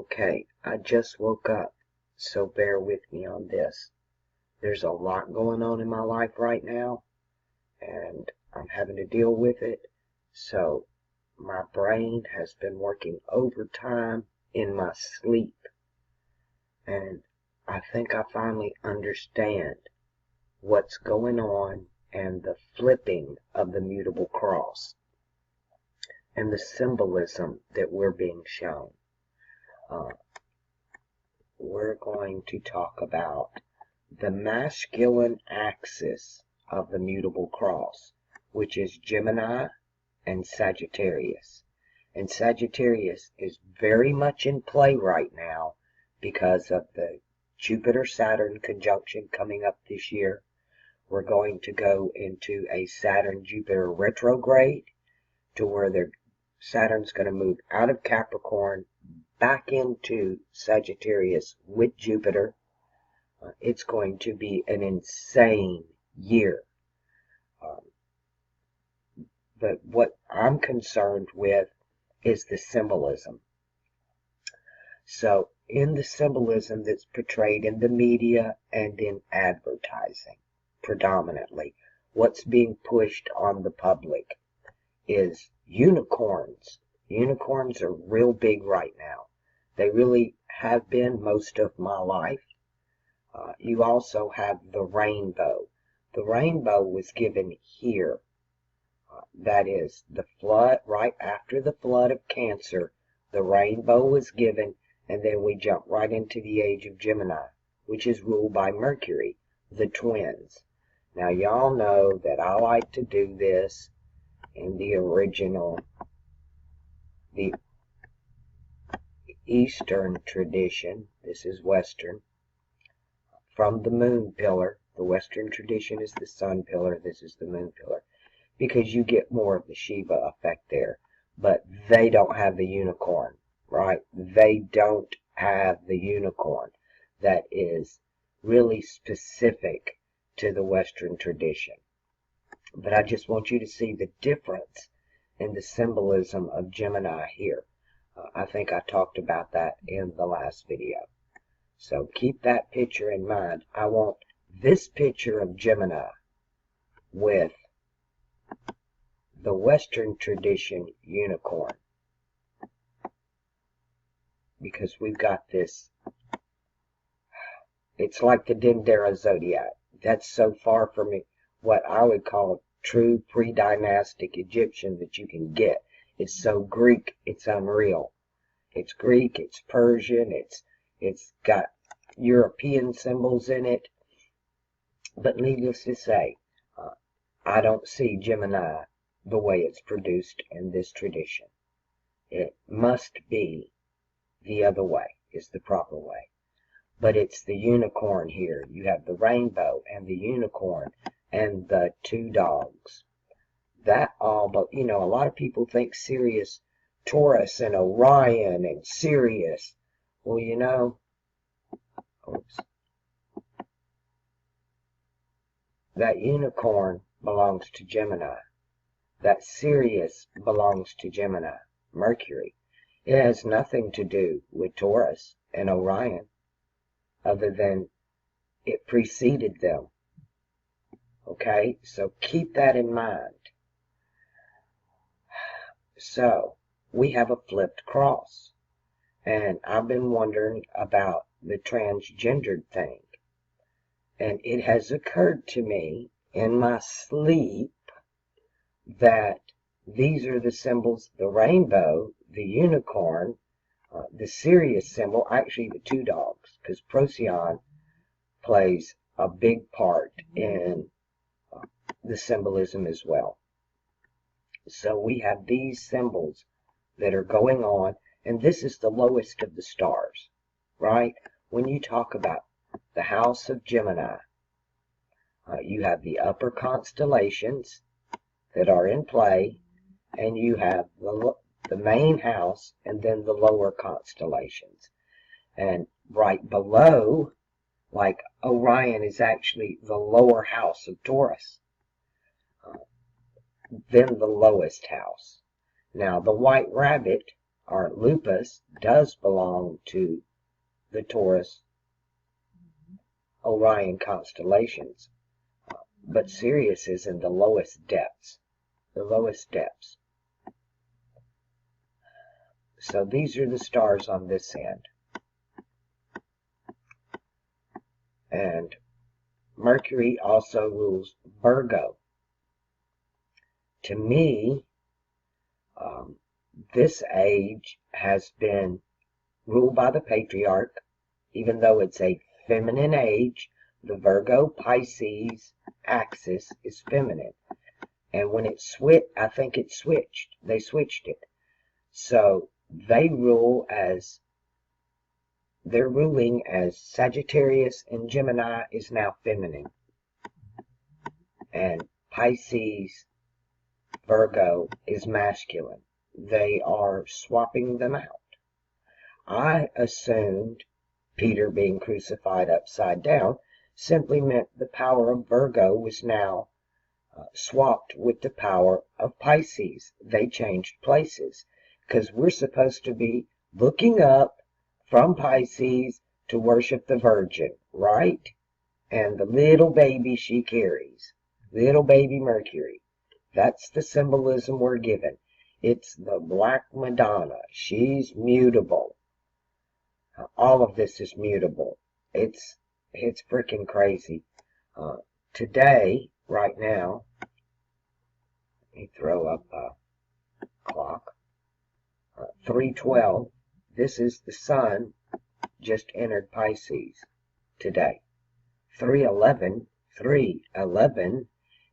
Okay, I just woke up, so bear with me on this. There's a lot going on in my life right now, and I'm having to deal with it, so my brain has been working overtime in my sleep, and I think I finally understand what's going on and the flipping of the mutable cross and the symbolism that we're being shown. We're going to talk about the masculine axis of the mutable cross, which is Gemini and Sagittarius. And Sagittarius is very much in play right now because of the Jupiter-Saturn conjunction coming up this year. We're going to go into a Saturn-Jupiter retrograde to where Saturn's going to move out of Capricorn back into Sagittarius with Jupiter. It's going to be an insane year. But what I'm concerned with is the symbolism. So in the symbolism that's portrayed in the media and in advertising, predominantly, what's being pushed on the public is unicorns. Unicorns are real big right now. They really have been most of my life. You also have the rainbow. The rainbow was given here. That is, the flood, right after the flood of Cancer, the rainbow was given, and then we jump right into the age of Gemini, which is ruled by Mercury, the twins. Now, y'all know that I like to do this in the original, the Eastern tradition. This is Western. From the moon pillar. The Western tradition is the sun pillar. This is the moon pillar. Because you get more of the Shiva effect there. But they don't have the unicorn, right? They don't have the unicorn. That is really specific to the Western tradition. But I just want you to see the difference in the symbolism of Gemini here. I think I talked about that in the last video. So keep that picture in mind. I want this picture of Gemini with the Western tradition unicorn. Because we've got this, it's like the Dendera zodiac. That's so far from what I would call true pre-dynastic Egyptian that you can get. It's so Greek, it's unreal. It's Greek, it's Persian, it's got European symbols in it. But needless to say, I don't see Gemini the way it's produced in this tradition. It must be the other way, is the proper way. But it's the unicorn here. You have the rainbow and the unicorn and the two dogs. That all, but you know, a lot of people think Sirius, Taurus, and Orion and Sirius. Well, you know, that unicorn belongs to Gemini. That Sirius belongs to Gemini, Mercury. It has nothing to do with Taurus and Orion, other than it preceded them. Okay, so keep that in mind. So, we have a flipped cross. And I've been wondering about the transgendered thing. And it has occurred to me in my sleep that these are the symbols, the rainbow, the unicorn, the Sirius symbol, actually the two dogs, because Procyon plays a big part in the symbolism as well. So we have these symbols that are going on, and this is the lowest of the stars, right? When you talk about the house of Gemini, you have the upper constellations that are in play, and you have the main house and then the lower constellations. And right below, like Orion is actually the lower house of Taurus, then the lowest house. Now the white rabbit or lupus does belong to the Taurus Orion constellations, but Sirius is in the lowest depths. The lowest depths. So these are the stars on this end. And Mercury also rules Virgo. To me, this age has been ruled by the patriarch, even though it's a feminine age. The Virgo-Pisces axis is feminine. And when it switched, I think it switched. They switched it. So they rule as, they're ruling as Sagittarius and Gemini is now feminine. And Pisces, Virgo is masculine. They are swapping them out. I assumed Peter being crucified upside down simply meant the power of Virgo was now swapped with the power of Pisces. They changed places because we're supposed to be looking up from Pisces to worship the Virgin, right? And the little baby she carries, little baby Mercury. That's the symbolism we're given. It's the Black Madonna. She's mutable. All of this is mutable. It's freaking crazy. Today, right now, let me throw up a clock. 3:12. This is the sun just entered Pisces today. 3:11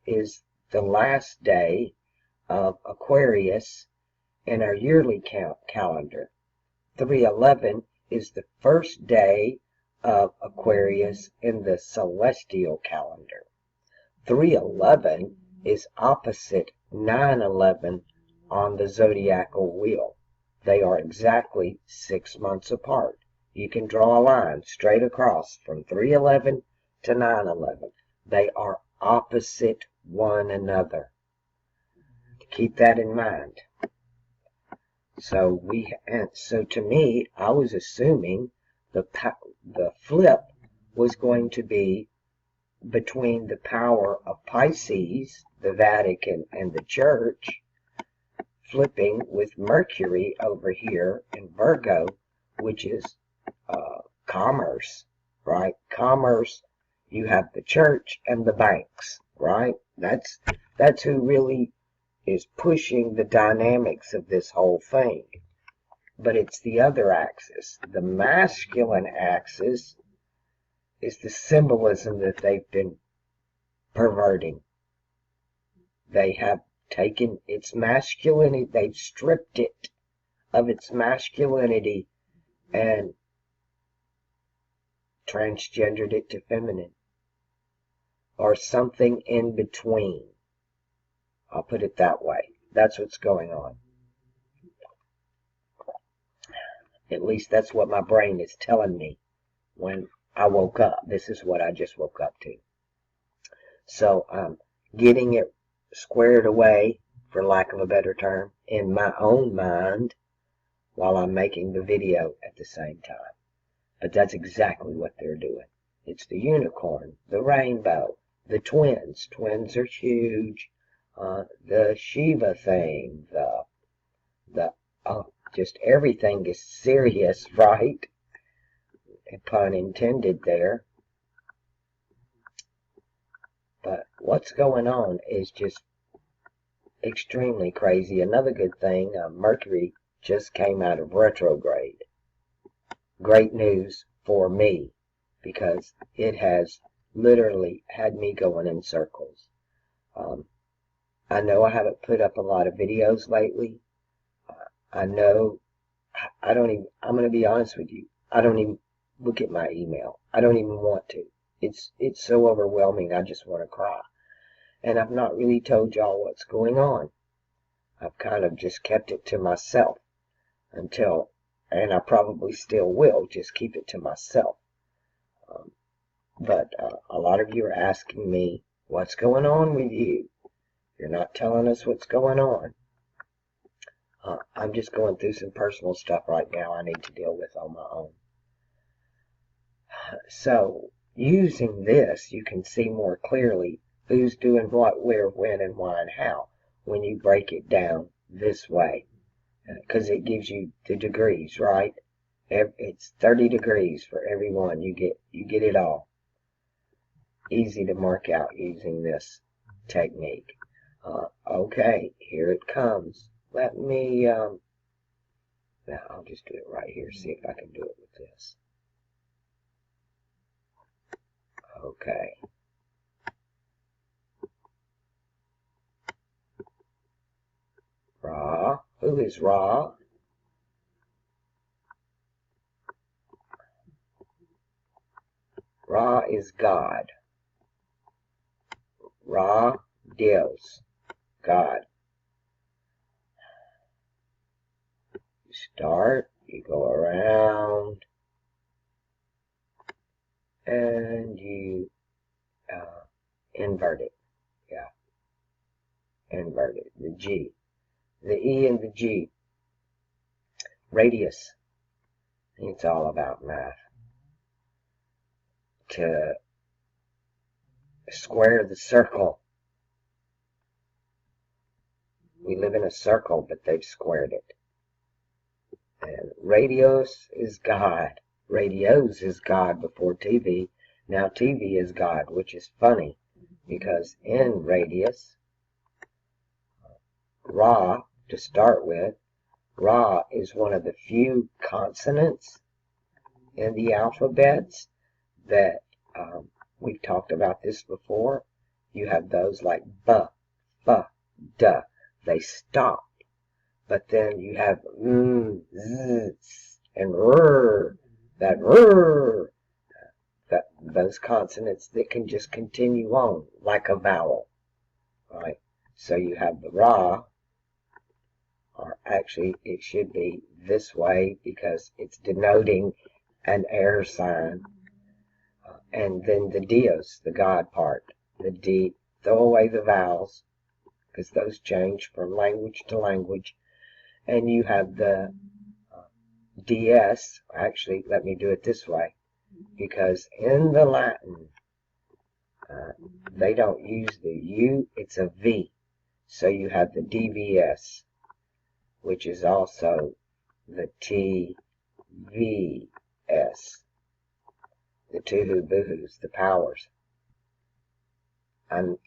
is the last day of Aquarius in our yearly calendar. 3:11 is the first day of Aquarius in the celestial calendar. 3:11 is opposite 9:11 on the zodiacal wheel. They are exactly 6 months apart. You can draw a line straight across from 3:11 to 9:11. They are opposite one another. Keep that in mind. So to me, I was assuming the flip was going to be between the power of Pisces, the Vatican, and the Church, flipping with Mercury over here in Virgo, which is commerce, right? Commerce, you have the church and the banks, right? That's who really is pushing the dynamics of this whole thing. But it's the other axis. The masculine axis is the symbolism that they've been perverting. They have taken its masculinity, they've stripped it of its masculinity and transgendered it to feminine, or something in between. I'll put it that way. That's what's going on. At least that's what my brain is telling me when I woke up. This is what I just woke up to. So I'm getting it squared away, for lack of a better term, in my own mind while I'm making the video at the same time. But that's exactly what they're doing. It's the unicorn, the rainbow, the twins. Twins are huge. The Shiva thing, just everything is serious, right? Pun intended there. But what's going on is just extremely crazy. Another good thing, Mercury just came out of retrograde. Great news for me, because it has literally had me going in circles. I know I haven't put up a lot of videos lately. I'm going to be honest with you, I don't even look at my email. I don't even want to. It's so overwhelming, I just want to cry. And I've not really told y'all what's going on. I've kind of just kept it to myself until, and I probably still will, just keep it to myself. But a lot of you are asking me, what's going on with you? You're not telling us what's going on. I'm just going through some personal stuff right now I need to deal with on my own. So, using this, you can see more clearly who's doing what, where, when, and why, and how when you break it down this way. Because it gives you the degrees, right? It's 30 degrees for every one. You get it all. Easy to mark out using this technique. Okay, here it comes. Let me, now I'll just do it right here, see if I can do it with this. Okay. Ra. Who is Ra? Ra is God. Ra, Dios, God. You start, you go around, and you invert it. Yeah, invert it. The G. The E and the G. Radius. It's all about math. To square the circle. We live in a circle, but they've squared it. And radios is God. Radios is God before TV. Now TV is God, which is funny because in radius, Ra, to start with, Ra is one of the few consonants in the alphabets that we've talked about this before. You have those like B, F, D. They stop. But then you have Z, and R, that R, those consonants that can just continue on like a vowel, right? So you have the Ra, or actually it should be this way because it's denoting an air sign, and then the Dios, the God part, the D, throw away the vowels because those change from language to language. And you have the DS, actually, let me do it this way, because in the Latin, they don't use the U, it's a V. So you have the DVS, which is also the TVS, the Tuhu Buhus, the powers. And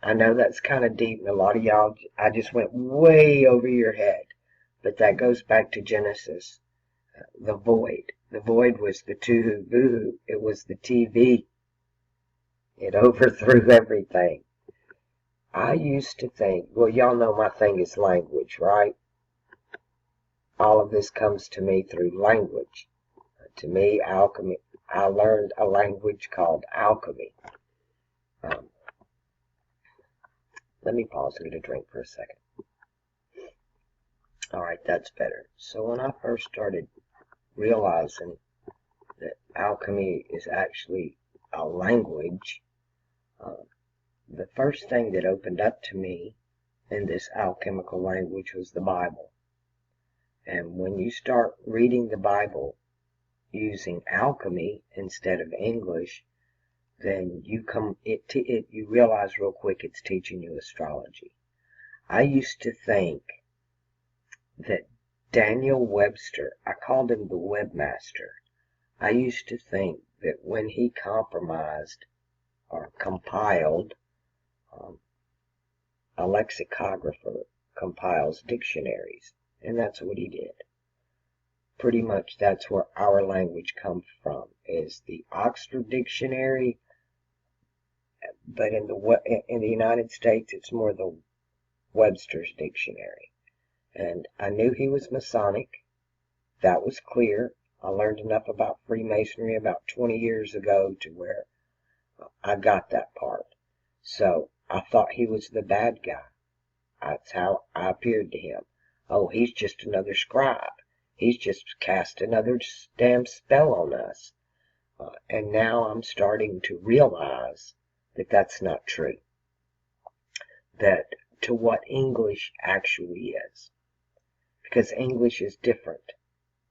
I know that's kind of deep, and a lot of y'all, I just went way over your head. But that goes back to Genesis. The void. The void was the Tuhu Buhu. It was the TV. It overthrew everything. I used to think, well, y'all know my thing is language, right? All of this comes to me through language. To me, alchemy, I learned a language called alchemy. Let me pause and get a drink for a second. Alright, that's better. So when I first started realizing that alchemy is actually a language, the first thing that opened up to me in this alchemical language was the Bible. And when you start reading the Bible using alchemy instead of English, then you realize real quick it's teaching you astrology. I used to think that Daniel Webster, I called him the webmaster. I used to think that when he compromised or compiled, a lexicographer compiles dictionaries, and that's what he did. Pretty much that's where our language comes from, is the Oxford Dictionary, but in the United States it's more the Webster's Dictionary. And I knew he was Masonic. That was clear. I learned enough about Freemasonry about 20 years ago to where I got that part. So I thought he was the bad guy. That's how I appeared to him. Oh, he's just another scribe. He's just cast another damn spell on us. And now I'm starting to realize that that's not true. That to what English actually is. Because English is different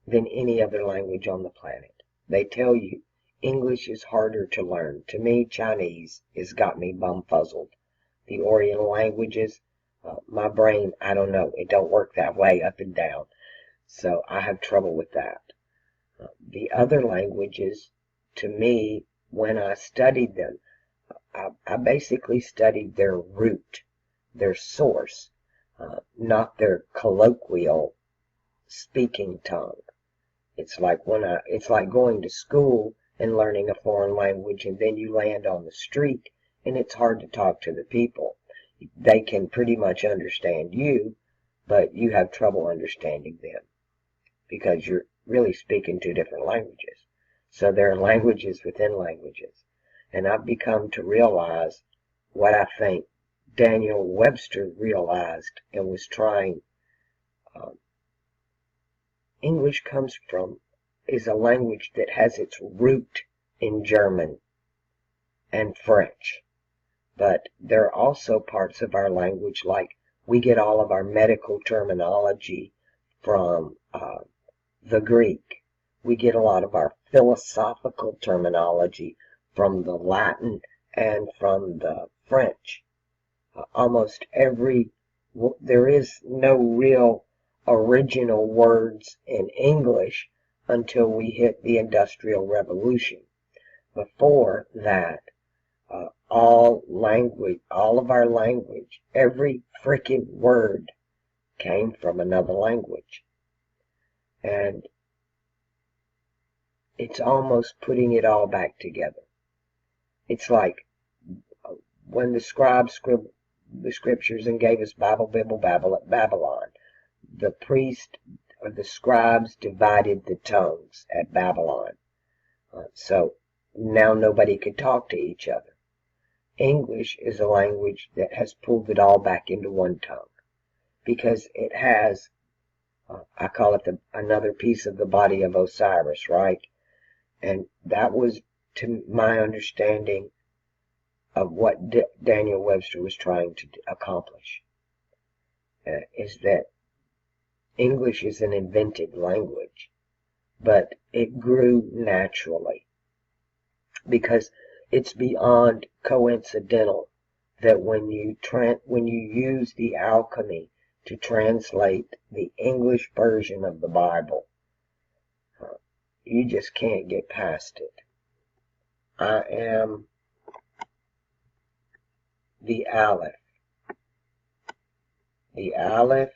than any other language on the planet. They tell you English is harder to learn. To me, Chinese has got me bumfuzzled. The Oriental languages, my brain, I don't know, it don't work that way up and down. So I have trouble with that. The other languages, to me, when I studied them, I basically studied their root, their source, not their colloquial speaking tongue. It's like going to school and learning a foreign language, and then you land on the street and it's hard to talk to the people. They can pretty much understand you, but you have trouble understanding them because you're really speaking two different languages. So there are languages within languages. And I've become to realize what I think Daniel Webster realized and was trying. English is a language that has its root in German and French. But there are also parts of our language, like we get all of our medical terminology from the Greek. We get a lot of our philosophical terminology from the Latin and from the French. There is no real original words in English until we hit the Industrial Revolution. Before that, all of our language, every freaking word came from another language. And it's almost putting it all back together. It's like when the scribes scribbled the scriptures and gave us Bible, Bibble, Babble at Babylon. The priest or the scribes divided the tongues at Babylon. So now nobody could talk to each other. English is a language that has pulled it all back into one tongue because it has, I call it another piece of the body of Osiris, right? And that was, to my understanding, of what Daniel Webster was trying to accomplish, is that English is an invented language, but it grew naturally because it's beyond coincidental that when you use the alchemy to translate the English version of the Bible, you just can't get past it. I am the Aleph. The Aleph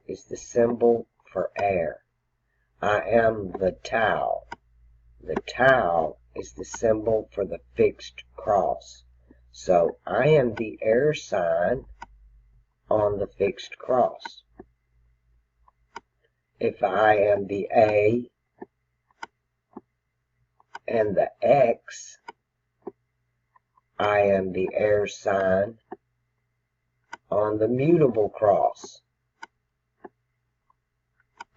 is the symbol for air. I am the Tau. The Tau is the symbol for the fixed cross. So I am the air sign on the fixed cross. If I am the A and the X, I am the air sign on the mutable cross.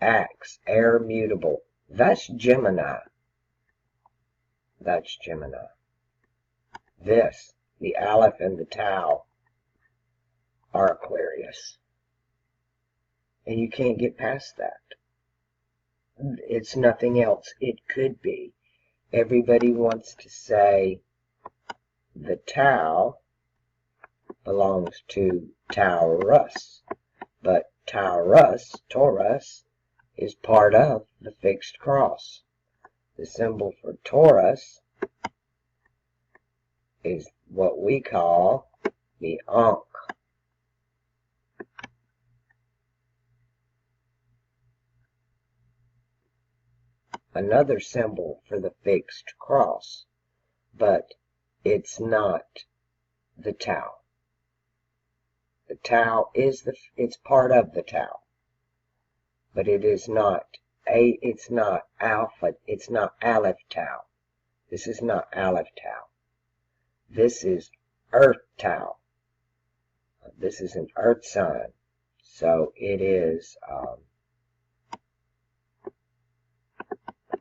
Ax, air mutable. That's Gemini. That's Gemini. This, the Aleph and the Tau, are Aquarius. And you can't get past that. It's nothing else. It could be. Everybody wants to say the Tau belongs to Taurus, but Taurus, is part of the fixed cross. The symbol for Taurus is what we call the Ankh. Another symbol for the fixed cross, but it's not the Tau. The Tau it's part of the Tau, but it is not it's not Alpha, it's not Aleph Tau. This is not Aleph Tau. This is Earth Tau. This is an Earth sign, so it is.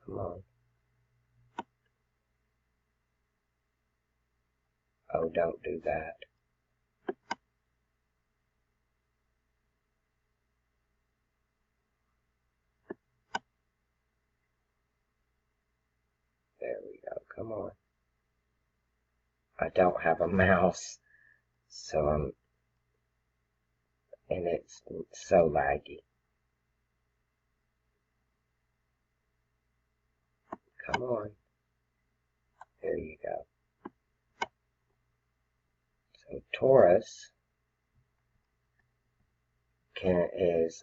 Come on. Oh, don't do that. Come on. I don't have a mouse, so and it's so laggy. Come on. There you go. So Taurus is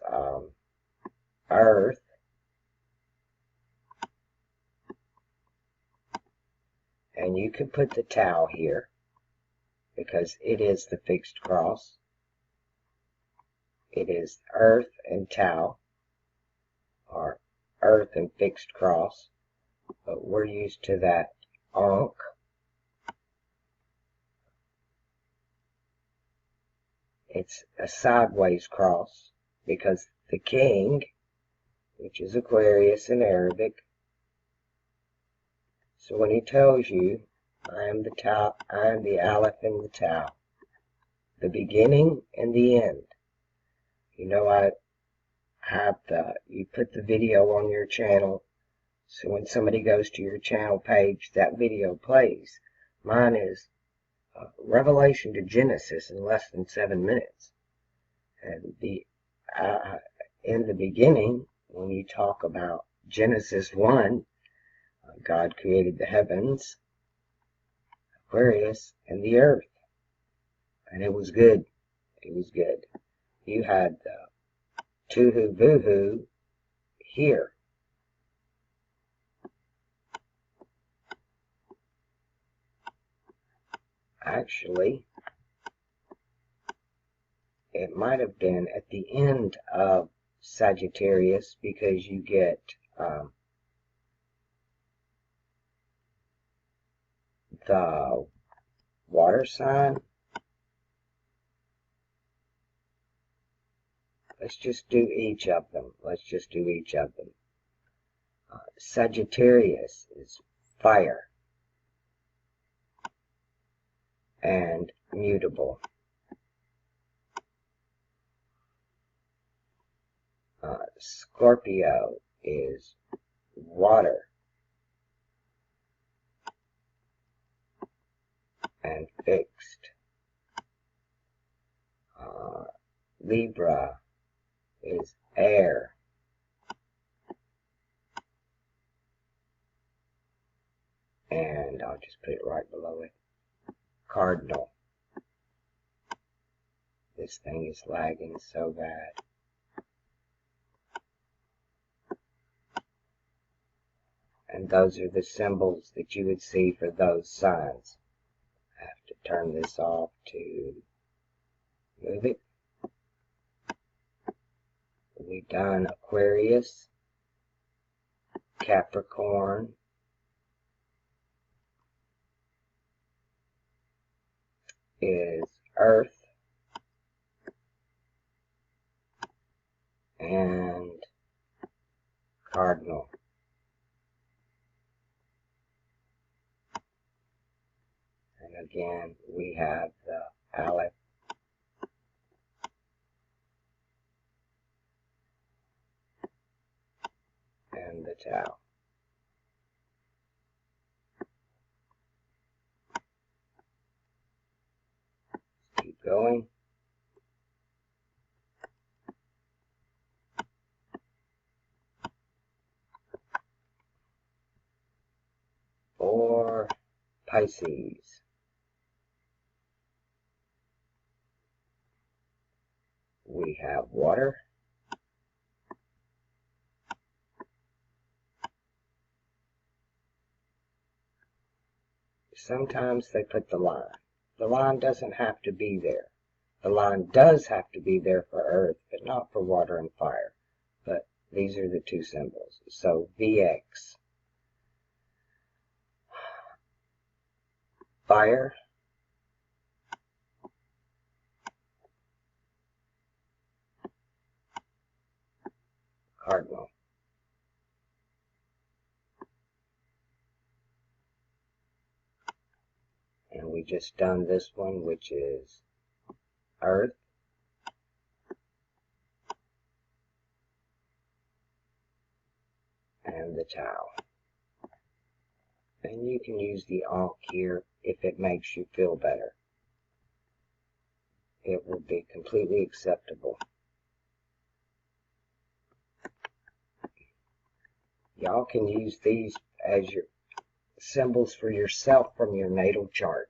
Earth, and you can put the Tau here because it is the fixed cross. It is Earth and Tau, or Earth and fixed cross, but we're used to that Ankh. It's a sideways cross because the king, which is Aquarius in Arabic, so when he tells you, I am the Tau, I am the Aleph and the Tau, the beginning and the end. You know, I have you put the video on your channel, so when somebody goes to your channel page, that video plays. Mine is Revelation to Genesis in less than 7 minutes. And in the beginning, when you talk about Genesis 1, God created the heavens, Aquarius, and the earth. And it was good. It was good. You had Tuhu Vuhu here. Actually, it might have been at the end of Sagittarius because you get the water sign. Let's just do each of them. Let's just do each of them. Sagittarius is fire and mutable. Scorpio is water and fixed. Libra is air and I'll just put it right below it. Cardinal. This thing is lagging so bad. And those are the symbols that you would see for those signs. I have to turn this off to move it. We've done Aquarius, Capricorn, is Earth, and Cardinal. And again, we have the Aleph, and the Tau. Keep going. For Pisces, we have water, sometimes they put the line. The line doesn't have to be there. The line does have to be there for earth, but not for water and fire. But these are the two symbols. So VX, fire, cardinal. And we just done this one, which is earth, and the Tau. And you can use the Ankh here if it makes you feel better. It will be completely acceptable. Y'all can use these as your symbols for yourself from your natal chart.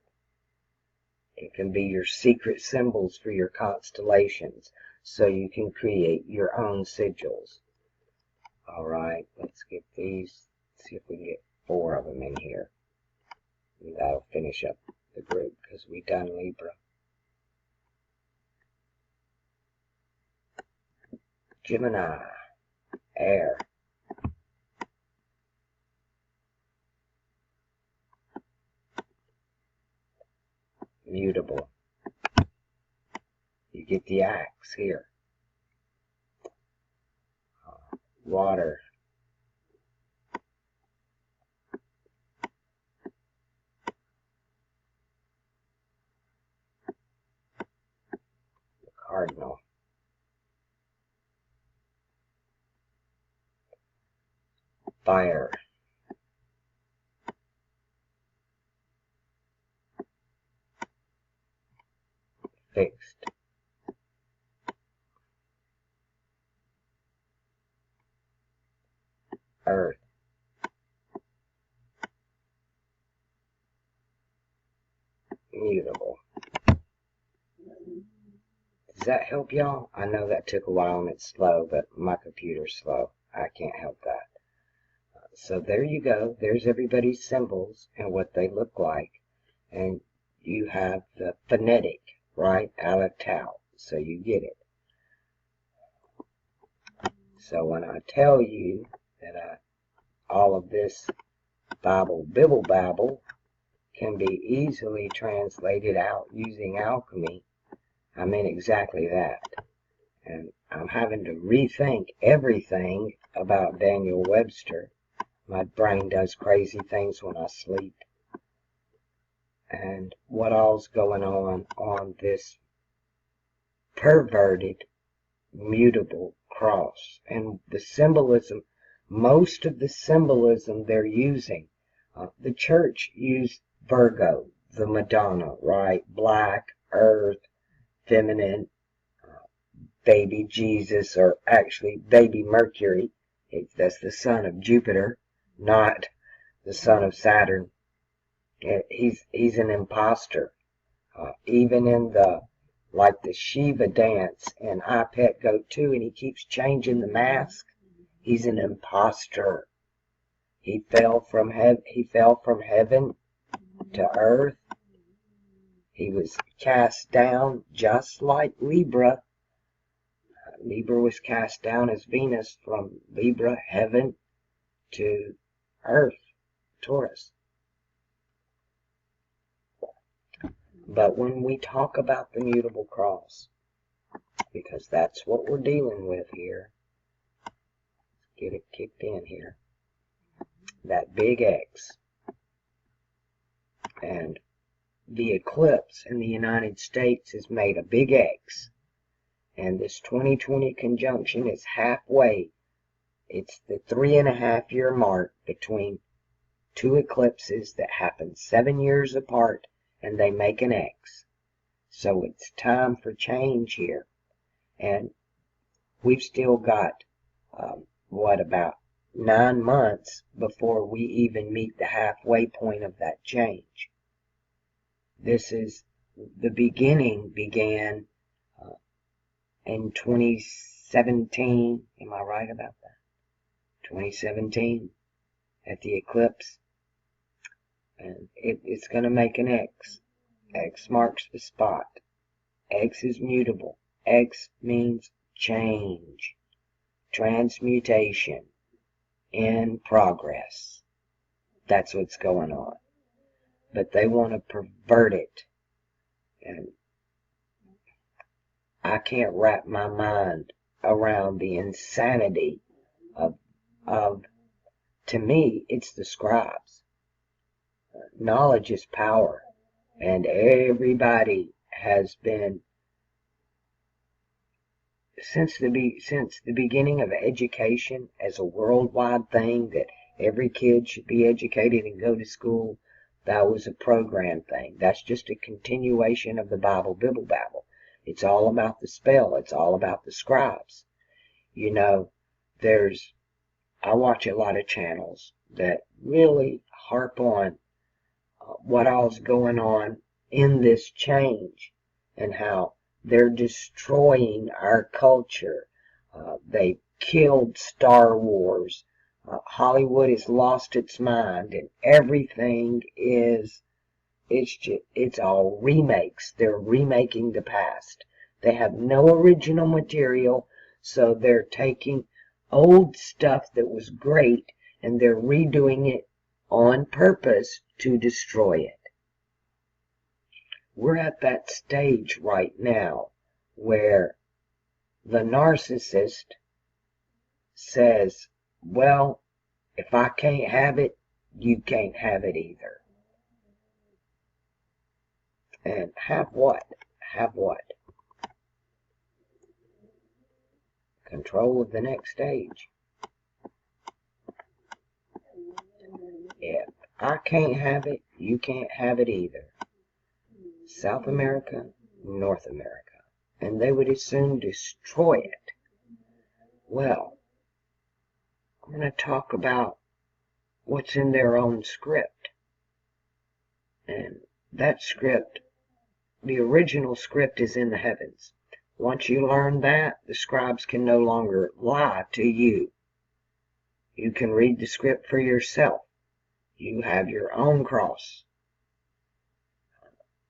It can be your secret symbols for your constellations, so you can create your own sigils. Alright, let's get these, see if we can get 4 of them in here. And that'll finish up the group, because we done Libra. Gemini, air. Mutable. You get the axe here. Water. The cardinal. Fire. Fixed. Earth. Mutable. Does that help y'all? I know that took a while and it's slow, but my computer's slow. I can't help that. So there you go. There's everybody's symbols and what they look like. And you have the phonetic, right? Aleph Tau. So you get it. So when I tell you that all of this bibble babble can be easily translated out using alchemy, I mean exactly that. And I'm having to rethink everything about Daniel Webster. My brain does crazy things when I sleep. And what all's going on this perverted, mutable cross. And the symbolism, most of the symbolism they're using, the church used Virgo, the Madonna, right? Black, earth, feminine, baby Jesus, or actually baby Mercury. That's the son of Jupiter, not the son of Saturn. He's an imposter. Even in the Shiva dance and I Pet Go Too, and he keeps changing the mask. He's an imposter. He fell from heaven to earth. He was cast down just like Libra. Libra was cast down as Venus from Libra, heaven, to earth, Taurus. But when we talk about the mutable cross, because that's what we're dealing with here, get it kicked in here, that big X, and the eclipse in the United States has made a big X, and this 2020 conjunction is halfway. It's the 3.5-year mark between two eclipses that happen 7 years apart, and they make an X. So it's time for change here. And we've still got, about 9 months before we even meet the halfway point of that change. This is, the beginning began in 2017. Am I right about that? 2017 at the eclipse. And it's going to make an X. X marks the spot. X is mutable. X means change, transmutation, in progress. That's what's going on. But they want to pervert it. And I can't wrap my mind around the insanity of to me, it's the scribes. Knowledge is power. And everybody has been, since the beginning of education as a worldwide thing that Every kid should be educated and go to school. That was a program thing. That's just a continuation of the Bible Bibble Babble. It's all about the spell. It's all about the scribes. You know, I watch a lot of channels that really harp on what all's going on in this change and how they're destroying our culture. They killed Star Wars. Hollywood has lost its mind, and everything it's all remakes. They're remaking the past. They have no original material, so they're taking old stuff that was great and they're redoing it on purpose to destroy it. We're at that stage right now where the narcissist says, well, if I can't have it, you can't have it either. And have what? Have what? Control of the next stage. If I can't have it, you can't have it either. South America, North America. And they would as soon destroy it. Well, I'm going to talk about what's in their own script. And that script, the original script, is in the heavens. Once you learn that, the scribes can no longer lie to you. You can read the script for yourself. You have your own cross.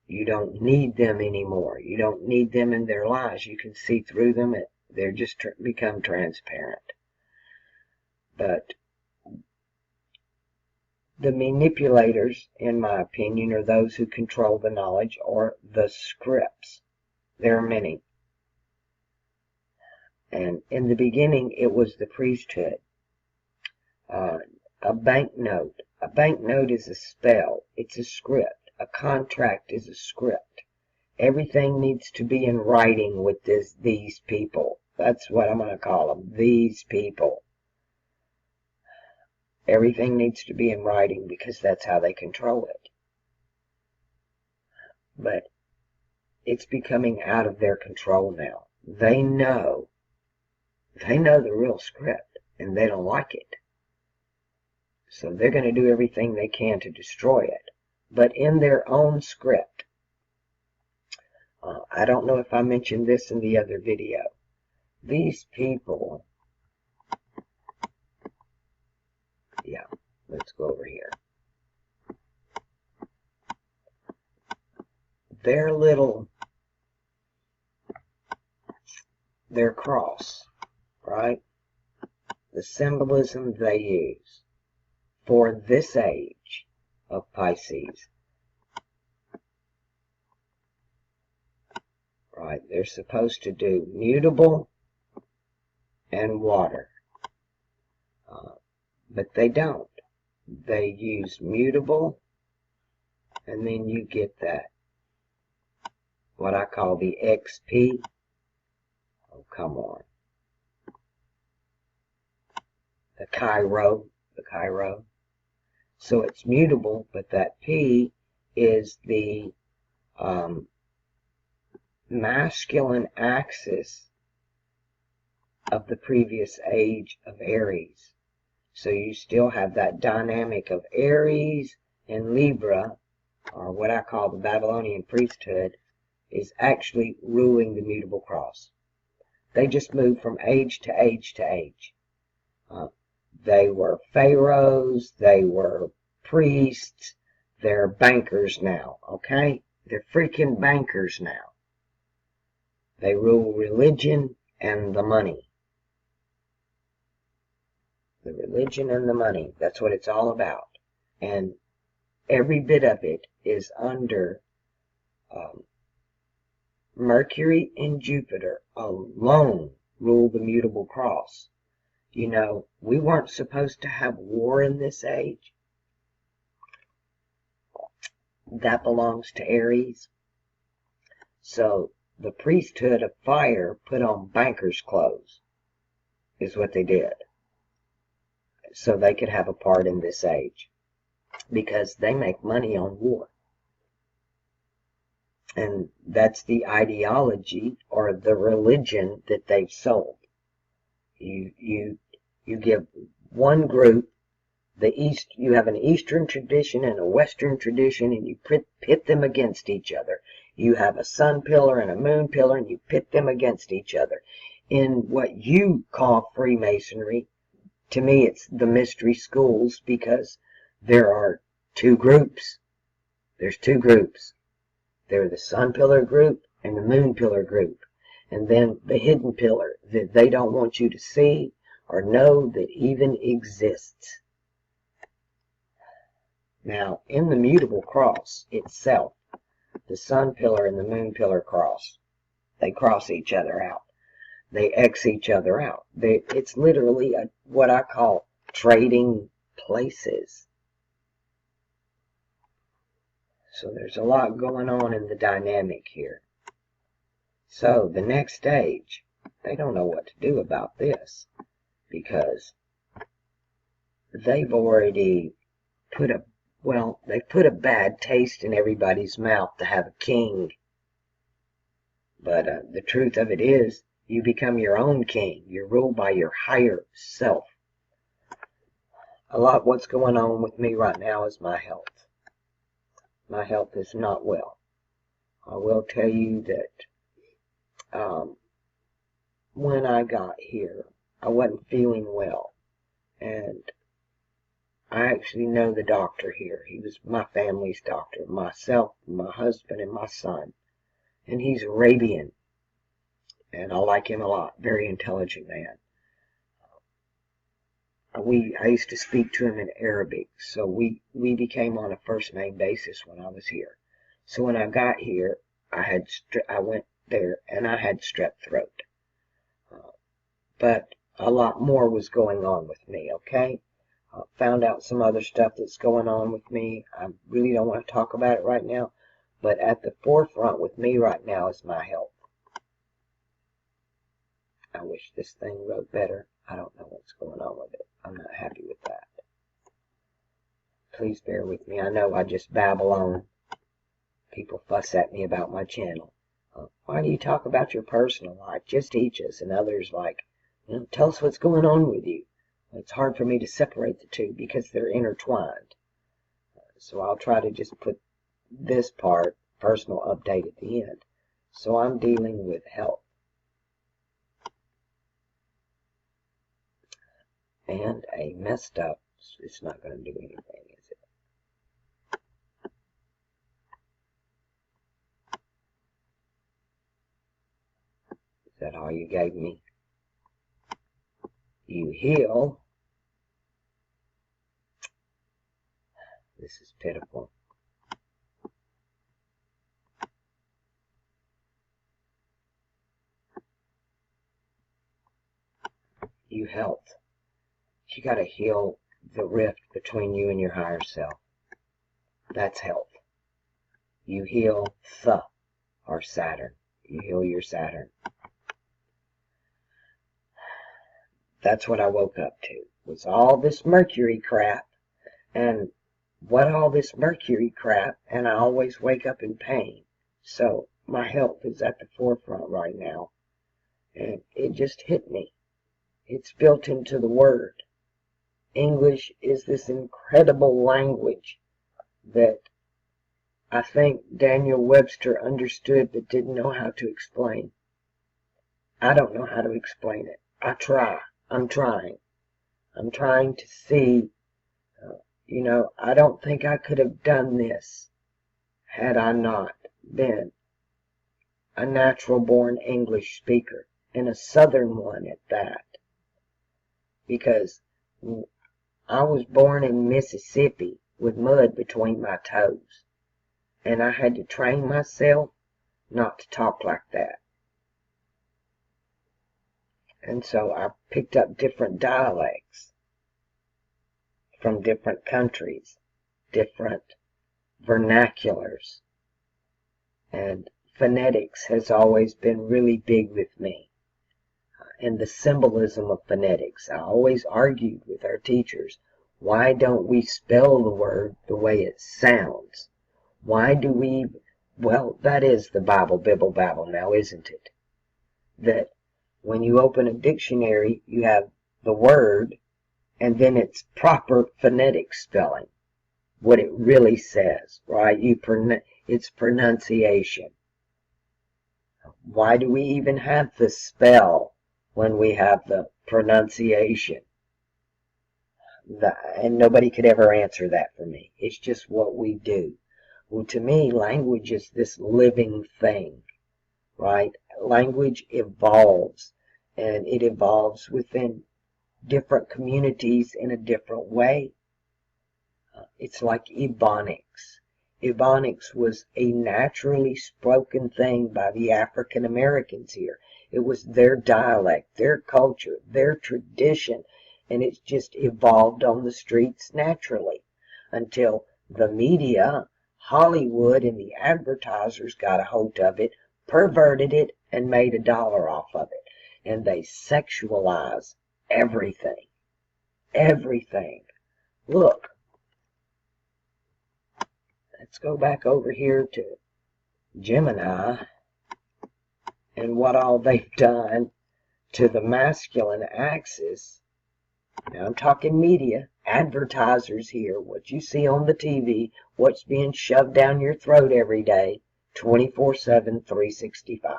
You don't need them anymore. You don't need them in their lies. You can see through them. They're just become transparent. But the manipulators, in my opinion, are those who control the knowledge or the scripts. There are many. And in the beginning, it was the priesthood. A banknote. A banknote is a spell. It's a script. A contract is a script. Everything needs to be in writing with these people. That's what I'm going to call them. These people. Everything needs to be in writing because that's how they control it. But it's becoming out of their control now. They know the real script and they don't like it. So they're going to do everything they can to destroy it. But in their own script. I don't know if I mentioned this in the other video. These people, yeah, let's go over here. Their cross, right? The symbolism they use for this age of Pisces. Right, they're supposed to do mutable and water. But they don't. They use mutable, and then you get that, what I call the XP. Oh, come on. The Cairo. So it's mutable, but that P is the masculine axis of the previous age of Aries. So you still have that dynamic of Aries and Libra, or what I call the Babylonian priesthood, is actually ruling the mutable cross. They just moved from age to age to age. They were pharaohs, they were priests, they're bankers now, okay? They're freaking bankers now. They rule religion and the money. The religion and the money, that's what it's all about. And every bit of it is under Mercury and Jupiter alone rule the mutable cross. You know, we weren't supposed to have war in this age. That belongs to Aries. So the priesthood of fire put on banker's clothes, is what they did. so they could have a part in this age, because they make money on war. And that's the ideology or the religion that they've sold. You give one group you have an Eastern tradition and a Western tradition, and you pit them against each other. You have a sun pillar and a moon pillar, and you pit them against each other. In what you call Freemasonry, to me it's the mystery schools, because there are two groups. There's two groups. They're the sun pillar group and the moon pillar group. And then the hidden pillar that they don't want you to see or know that even exists. Now, in the mutable cross itself, the sun pillar and the moon pillar cross, they cross each other out. They X each other out. It's literally what I call trading places. So there's a lot going on in the dynamic here. So the next stage, they don't know what to do about this, because they've already they put a bad taste in everybody's mouth to have a king. But the truth of it is, you become your own king. You're ruled by your higher self. A lot what's going on with me right now is my health. My health is not well. I will tell you that when I got here, I wasn't feeling well. And I actually know the doctor here. He was my family's doctor, myself, my husband, and my son. And he's Arabian. And I like him a lot. Very intelligent man. I used to speak to him in Arabic, so we became on a first name basis when I was here. So when I got here, I went there and I had strep throat. But a lot more was going on with me, okay? Found out some other stuff that's going on with me. I really don't want to talk about it right now, but at the forefront with me right now is my health. I wish this thing wrote better. I don't know what's going on with it. I'm not happy with that. Please bear with me. I know I just babble on. People fuss at me about my channel. Why do you talk about your personal life? Just teach us. And others like, tell us what's going on with you. It's hard for me to separate the two because they're intertwined. So I'll try to just put this part, personal update, at the end. So I'm dealing with health. And a messed up, it's not going to do anything, is it? Is that all you gave me? You heal. This is pitiful. You health. You got to heal the rift between you and your higher self. That's health. You heal or Saturn. You heal your Saturn. That's what I woke up to, was all this Mercury crap, and what all this Mercury crap, and I always wake up in pain. So my health is at the forefront right now, and it just hit me. It's built into the word. English is this incredible language that I think Daniel Webster understood but didn't know how to explain. I don't know how to explain it. I try. I'm trying. I'm trying to see, I don't think I could have done this had I not been a natural-born English speaker, and a Southern one at that. Because I was born in Mississippi with mud between my toes, and I had to train myself not to talk like that. And so I picked up different dialects from different countries, different vernaculars, and phonetics has always been really big with me. and the symbolism of phonetics. I always argued with our teachers, why don't we spell the word the way it sounds? Why do we, well, that is the Bible, Bibble, Babble now, isn't it? That when you open a dictionary, you have the word, and then its proper phonetic spelling, what it really says, right? Its pronunciation. Why do we even have the spell when we have the pronunciation? And nobody could ever answer that for me. It's just what we do. Well, to me, language is this living thing, right? Language evolves, and it evolves within different communities in a different way. It's like Ebonics. Ebonics was a naturally spoken thing by the African Americans here. It was their dialect, their culture, their tradition, and it's just evolved on the streets naturally until the media, Hollywood, and the advertisers got a hold of it, perverted it, and made $1 off of it. And they sexualize everything. Everything. Look. Let's go back over here to Gemini and what all they've done to the masculine axis. Now I'm talking media, advertisers here, what you see on the TV, what's being shoved down your throat every day, 24/7, 365.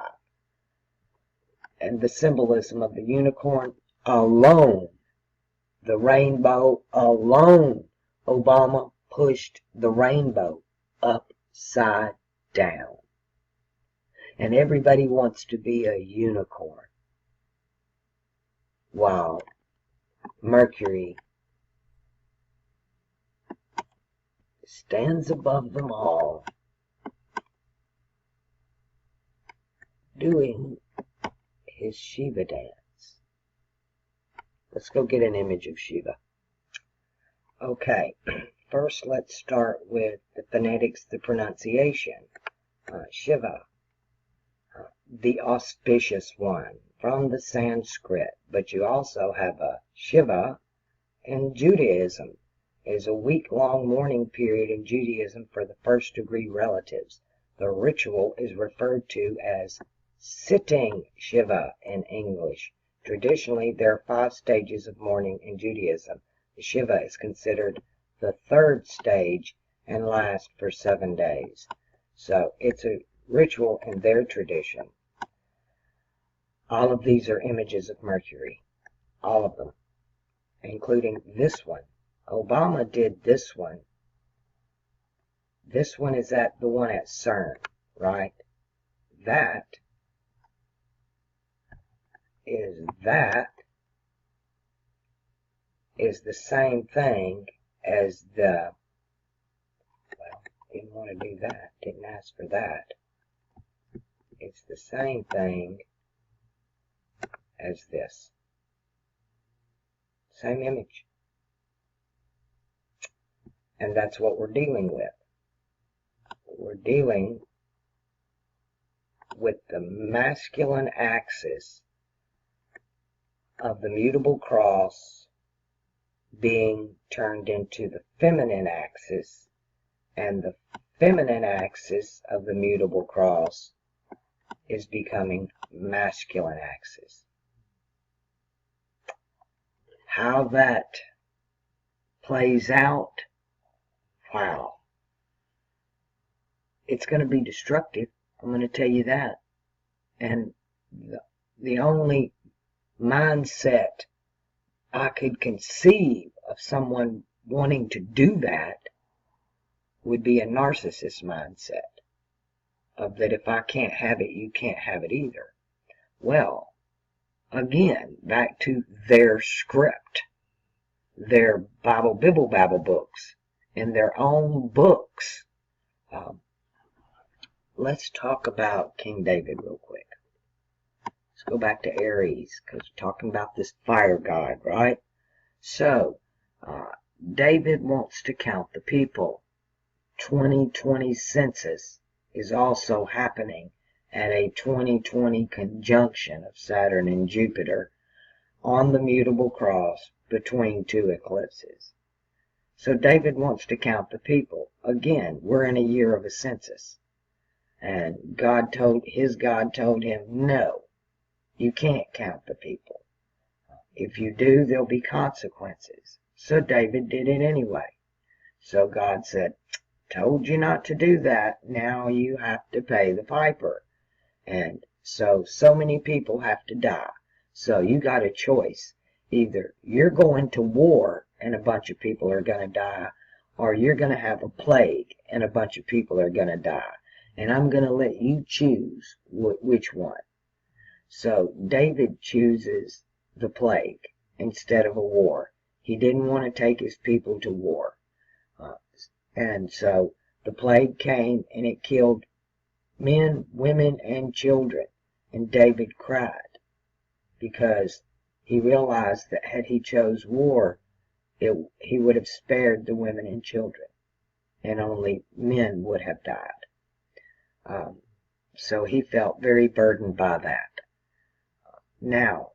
And the symbolism of the unicorn alone, the rainbow alone, Obama pushed the rainbow upside down. And everybody wants to be a unicorn. Wow. Mercury stands above them all, doing his Shiva dance. Let's go get an image of Shiva. Okay, first let's start with the phonetics, the pronunciation. Shiva, the auspicious one, from the Sanskrit, but you also have a Shiva in Judaism. Is a week-long mourning period in Judaism for the first-degree relatives. The ritual is referred to as sitting Shiva in English. Traditionally, there are 5 stages of mourning in Judaism. The Shiva is considered the 3rd stage and lasts for 7 days. So it's a ritual in their tradition. All of these are images of Mercury. All of them. Including this one. Obama did this one. This one is the one at CERN, right? That is the same thing as the, well, didn't want to do that, didn't ask for that. It's the same thing as this. Same image. And that's what we're dealing with. We're dealing with the masculine axis of the mutable cross being turned into the feminine axis, and the feminine axis of the mutable cross is becoming masculine axis. How that plays out, wow. It's going to be destructive. I'm going to tell you that. And the only mindset I could conceive of someone wanting to do that would be a narcissist mindset. Of that if I can't have it, you can't have it either. Well, again, back to their script. Their Bible, Bibble, Babble books. In their own books. Let's talk about King David real quick. Let's go back to Aries, because we're talking about this fire god, right? So, David wants to count the people. 2020 census is also happening at a 2020 conjunction of Saturn and Jupiter on the mutable cross between two eclipses. So David wants to count the people. Again, we're in a year of a census. And his God told him, no, you can't count the people. If you do, there'll be consequences. So David did it anyway. So God said, told you not to do that. Now you have to pay the piper. And so many people have to die. So you got a choice. Either you're going to war and a bunch of people are going to die, or you're going to have a plague and a bunch of people are going to die. And I'm going to let you choose which one. So David chooses the plague instead of a war. He didn't want to take his people to war. And so the plague came and it killed men, women, and children. And David cried because he realized that had he chose war, he would have spared the women and children, and only men would have died. So he felt very burdened by that. Now,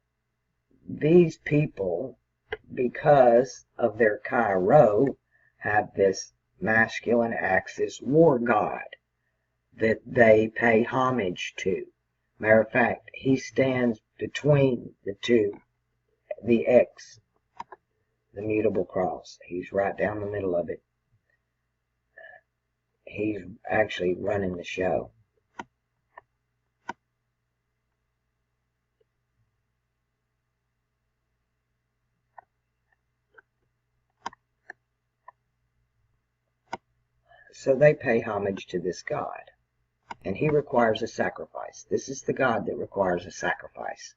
these people, because of their Chi-Rho, have this masculine axis war god that they pay homage to. Matter of fact, he stands between the two, the X, the mutable cross. He's right down the middle of it. He's actually running the show. So they pay homage to this god. And he requires a sacrifice. This is the god that requires a sacrifice.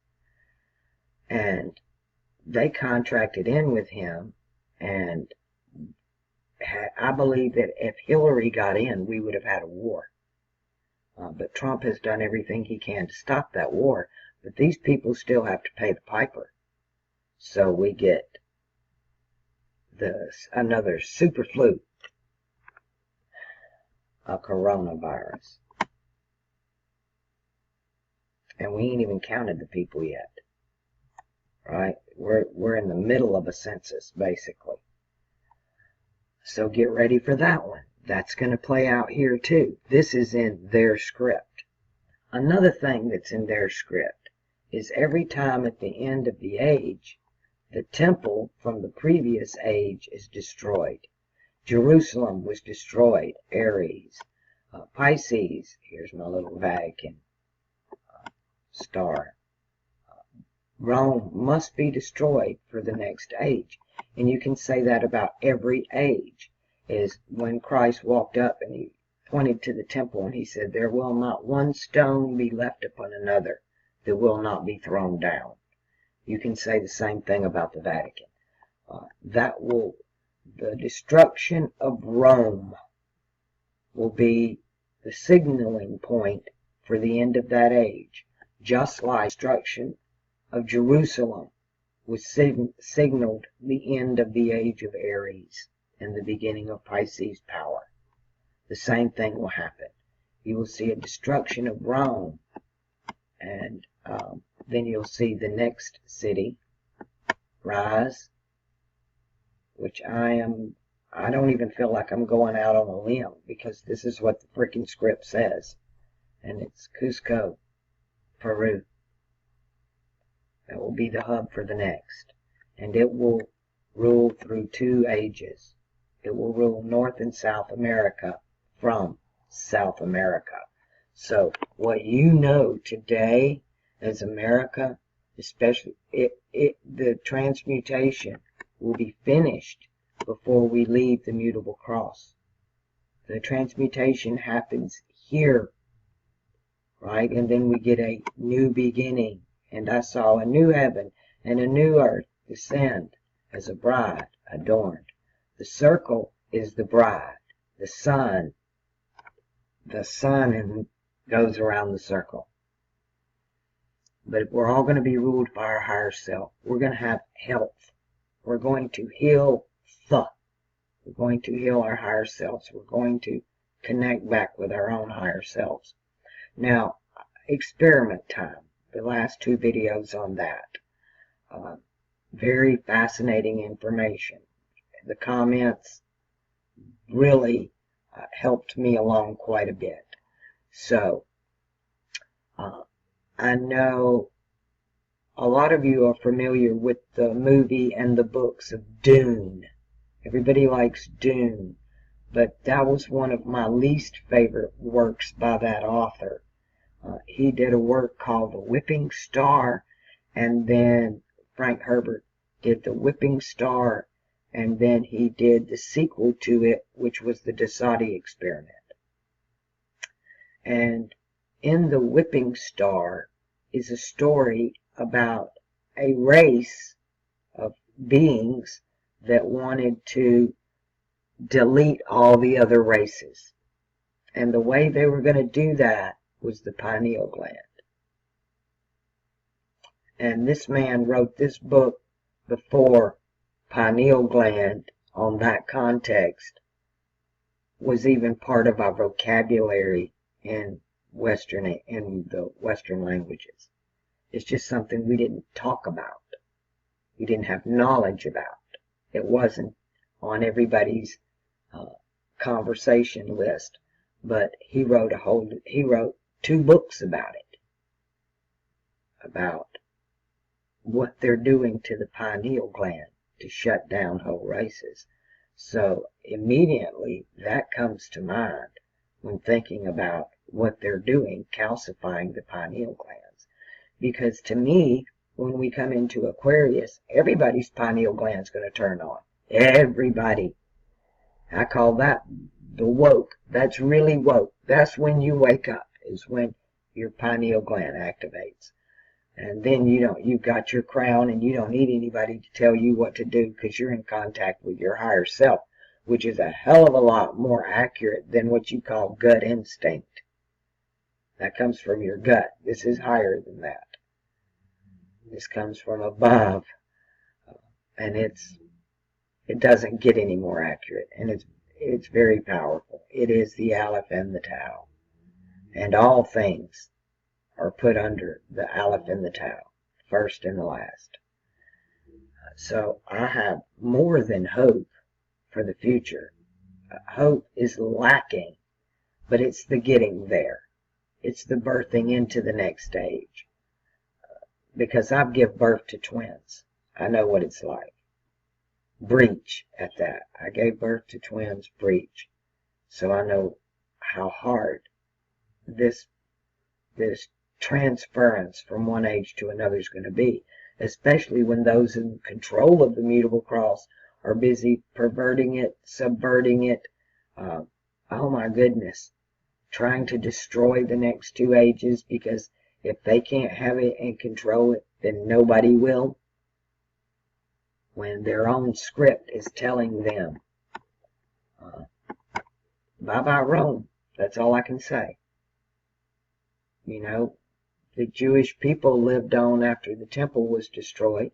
And they contracted in with him, and I believe that if Hillary got in, we would have had a war. But Trump has done everything he can to stop that war. But these people still have to pay the piper. So we get another super flu, a coronavirus. And we ain't even counted the people yet. Right? We're in the middle of a census, basically. So get ready for that one. That's going to play out here too. This is in their script. Another thing that's in their script is every time at the end of the age, the temple from the previous age is destroyed. Jerusalem was destroyed. Aries. Pisces. Here's my little Vatican star. Rome must be destroyed for the next age. And you can say that about every age. Is when Christ walked up and he pointed to the temple and he said, there will not one stone be left upon another that will not be thrown down. You can say the same thing about the Vatican. The destruction of Rome will be the signaling point for the end of that age. Just like destruction of Jerusalem was signaled the end of the age of Aries and the beginning of Pisces power. The same thing will happen. You will see a destruction of Rome, and then you'll see the next city rise, which I don't even feel like I'm going out on a limb, because this is what the freaking script says. And it's Cusco, Peru. That will be the hub for the next. And it will rule through 2 ages. It will rule North and South America from South America. So what you know today as America, especially the transmutation will be finished before we leave the mutable cross. The transmutation happens here, right? And then we get a new beginning. And I saw a new heaven and a new earth descend as a bride adorned. The circle is the bride. The sun goes around the circle. But we're all going to be ruled by our higher self. We're going to have health. We're going to heal We're going to heal our higher selves. We're going to connect back with our own higher selves. Now, experiment time. The last 2 videos on that. Very fascinating information. The comments really helped me along quite a bit. So, I know a lot of you are familiar with the movie and the books of Dune. Everybody likes Dune, but that was one of my least favorite works by that author. He did a work called The Whipping Star, and then Frank Herbert did The Whipping Star, and then he did the sequel to it, which was the Dasadi Experiment. And in The Whipping Star is a story about a race of beings that wanted to delete all the other races. And the way they were going to do that was the pineal gland. And this man wrote this book before pineal gland on that context was even part of our vocabulary in the Western languages. It's just something we didn't talk about. We didn't have knowledge about. It wasn't on everybody's conversation list. But he wrote 2 books about it, about what they're doing to the pineal gland to shut down whole races. So immediately that comes to mind when thinking about what they're doing, calcifying the pineal glands. Because to me, when we come into Aquarius, everybody's pineal gland's going to turn on. Everybody. I call that the woke. That's really woke. That's when you wake up, is when your pineal gland activates. And then you've got your crown, and you don't need anybody to tell you what to do because you're in contact with your higher self, which is a hell of a lot more accurate than what you call gut instinct. That comes from your gut. This is higher than that. This comes from above. And it doesn't get any more accurate. And it's very powerful. It is the Aleph and the Tau. And all things are put under the Aleph and the Tau, first and the last. So I have more than hope for the future. Hope is lacking, but it's the getting there. It's the birthing into the next stage. Because I've given birth to twins. I know what it's like. Breech at that. I gave birth to twins, breech. So I know how hard this transference from one age to another is going to be, especially when those in control of the mutable cross are busy perverting it, subverting it. Oh my goodness, trying to destroy the next 2 ages, because if they can't have it and control it, then nobody will. When their own script is telling them, bye-bye Rome. That's all I can say. You know, the Jewish people lived on after the temple was destroyed.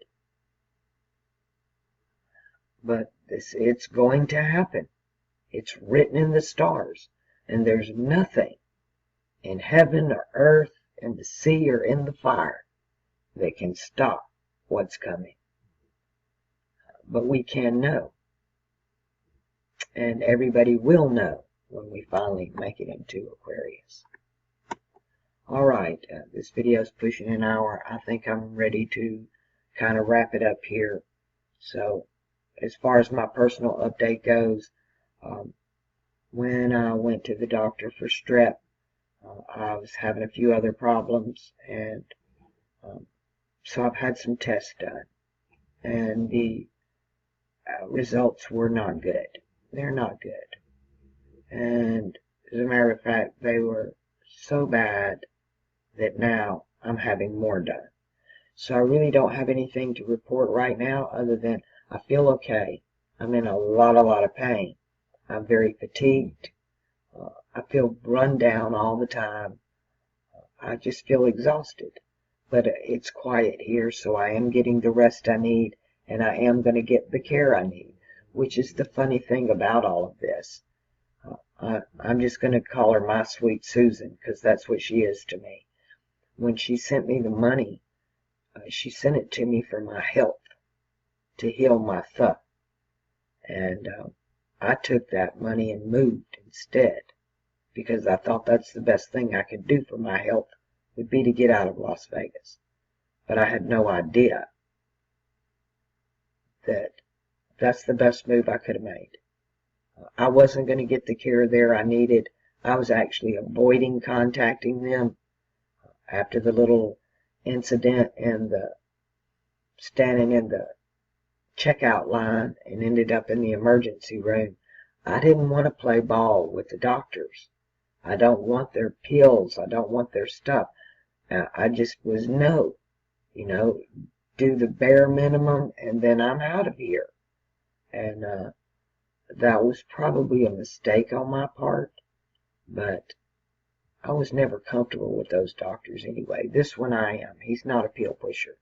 But it's going to happen. It's written in the stars. And there's nothing in heaven or earth, in the sea or in the fire that can stop what's coming. But we can know. And everybody will know when we finally make it into Aquarius. Alright, this video is pushing an hour. I think I'm ready to kind of wrap it up here. So, as far as my personal update goes, when I went to the doctor for strep, I was having a few other problems, and so I've had some tests done, and the results were not good. They're not good. And as a matter of fact, they were so bad that now I'm having more done. So I really don't have anything to report right now other than I feel okay. I'm in a lot of pain. I'm very fatigued. I feel run down all the time. I just feel exhausted. But it's quiet here, so I am getting the rest I need, and I am going to get the care I need, which is the funny thing about all of this. I'm just going to call her my sweet Susan, because that's what she is to me. when she sent me the money, she sent it to me for my health, to heal my thumb. And I took that money and moved instead, because I thought that's the best thing I could do for my health would be to get out of Las Vegas. But I had no idea that that's the best move I could have made. I wasn't going to get the care there I needed. I was actually avoiding contacting them after the little incident and the standing in the checkout line and ended up in the emergency room. I didn't want to play ball with the doctors. I don't want their pills. I don't want their stuff. I just was no, do the bare minimum and then I'm out of here. And that was probably a mistake on my part, but I was never comfortable with those doctors anyway. This one I am. He's not a pill pusher.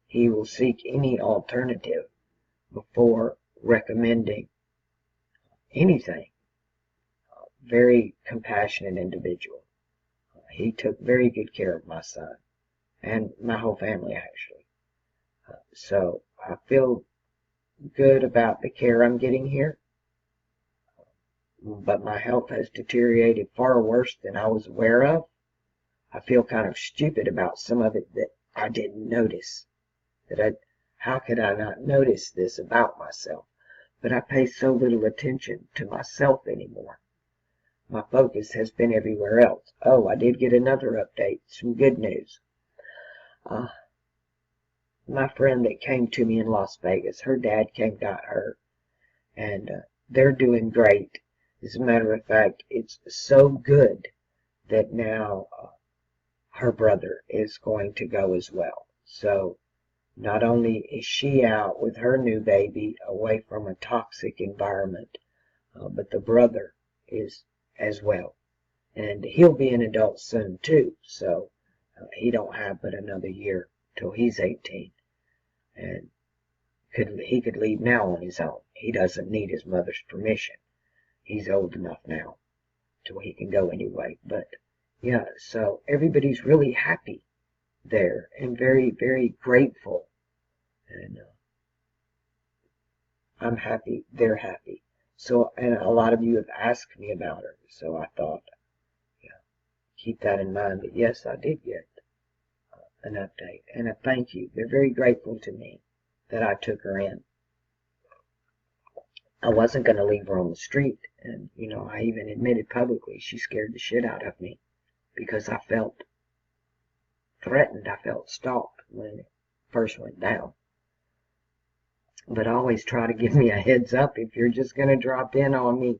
He will seek any alternative before recommending anything. Very compassionate individual. He took very good care of my son and my whole family, actually. So I feel good about the care I'm getting here, but my health has deteriorated far worse than I was aware of. I feel kind of stupid about some of it that I didn't notice. How could I not notice this about myself? But I pay so little attention to myself anymore. My focus has been everywhere else. Oh, I did get another update, some good news. My friend that came to me in Las Vegas, her dad got her, and they're doing great. As a matter of fact, it's so good that now her brother is going to go as well. So not only is she out with her new baby away from a toxic environment, but the brother is as well. And he'll be an adult soon too, so he don't have but another year till he's 18. And he could leave now on his own. He doesn't need his mother's permission. He's old enough now till he can go anyway. But yeah, so everybody's really happy there and very, very grateful. And I'm happy, they're happy. So, and a lot of you have asked me about her, so I thought, yeah, keep that in mind. But yes, I did get an update and a thank you. They're very grateful to me that I took her in. I wasn't going to leave her on the street, and I even admitted publicly she scared the shit out of me because I felt threatened. I felt stalked when it first went down. But always try to give me a heads up if you're just going to drop in on me.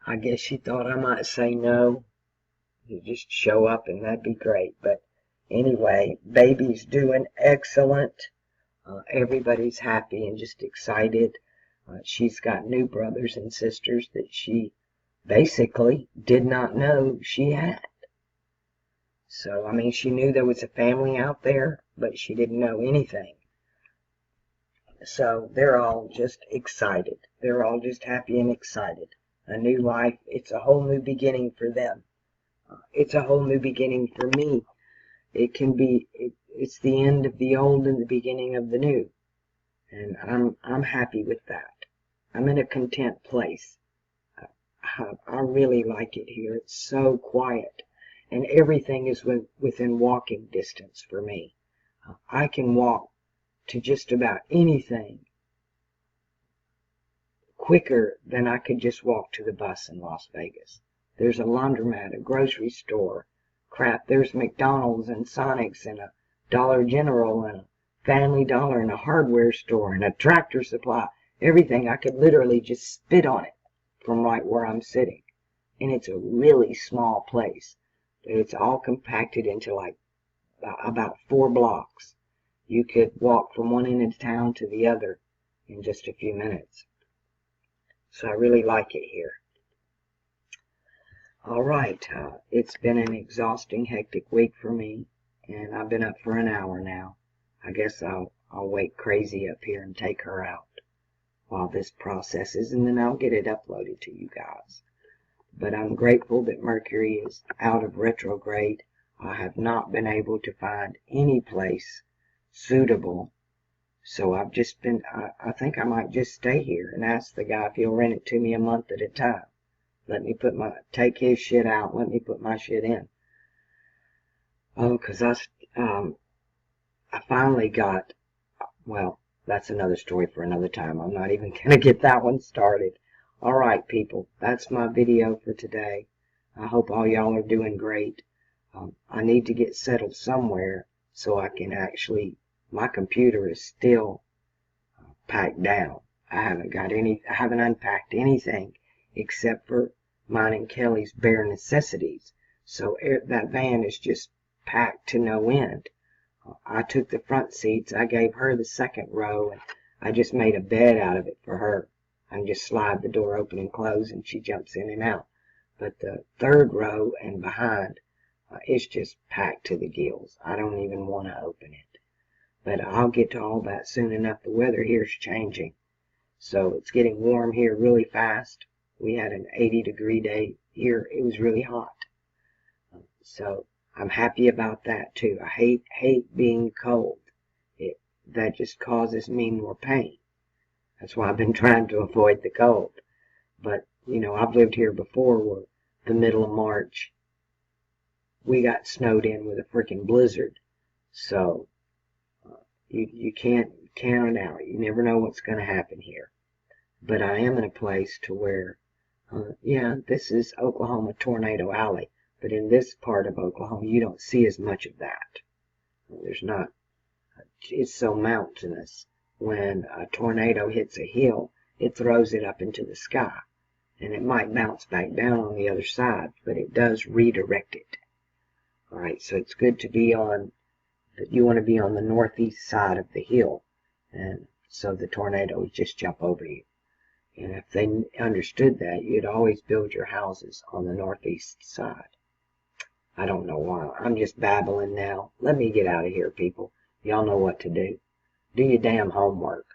I guess she thought I might say no. You just show up and that'd be great. But anyway, baby's doing excellent. Everybody's happy and just excited. She's got new brothers and sisters that she basically did not know she had. So, I mean, she knew there was a family out there, but she didn't know anything. So they're all just excited. They're all just happy and excited. A new life. It's a whole new beginning for them. It's a whole new beginning for me. It can be, it's the end of the old and the beginning of the new. And I'm happy with that. I'm in a content place. I really like it here. It's so quiet. And everything is within walking distance for me. I can walk to just about anything quicker than I could just walk to the bus in Las Vegas. There's a laundromat, a grocery store, there's McDonald's and Sonic's and a Dollar General and a Family Dollar and a hardware store and a Tractor Supply. Everything. I could literally just spit on it from right where I'm sitting. And it's a really small place. It's all compacted into like about 4 blocks. You could walk from one end of town to the other in just a few minutes. So I really like it here. All right, it's been an exhausting, hectic week for me, and I've been up for an hour now. I guess I'll wake Crazy up here and take her out while this processes, and then I'll get it uploaded to you guys. But I'm grateful that Mercury is out of retrograde. I have not been able to find any place suitable. So I've just been, I think I might just stay here and ask the guy if he'll rent it to me a month at a time. Let me take his shit out, let me put my shit in. Oh, 'cause I finally got, well, that's another story for another time. I'm not even going to get that one started. Alright, people, that's my video for today. I hope all y'all are doing great. I need to get settled somewhere so I can actually, my computer is still packed down. I haven't unpacked anything except for mine and Kelly's bare necessities. So that van is just packed to no end. I took the front seats, I gave her the second row, and I just made a bed out of it for her. I can just slide the door open and close and she jumps in and out. But the third row and behind, it's just packed to the gills. I don't even want to open it. But I'll get to all that soon enough. The weather here's changing. So it's getting warm here really fast. We had an 80-degree day here. It was really hot. So I'm happy about that too. I hate being cold. That just causes me more pain. That's why I've been trying to avoid the cold. But, you know, I've lived here before where the middle of March, we got snowed in with a freaking blizzard. So you can't count it out. You never know what's going to happen here. But I am in a place to where, yeah, this is Oklahoma Tornado Alley. But in this part of Oklahoma, you don't see as much of that. There's not. It's so mountainous. When a tornado hits a hill, it throws it up into the sky. And it might bounce back down on the other side, but it does redirect it. Alright, so it's good to be on, you want to be on the northeast side of the hill. And so the tornado would just jump over you. And if they understood that, you'd always build your houses on the northeast side. I don't know why. I'm just babbling now. Let me get out of here, people. Y'all know what to do. Do your damn homework.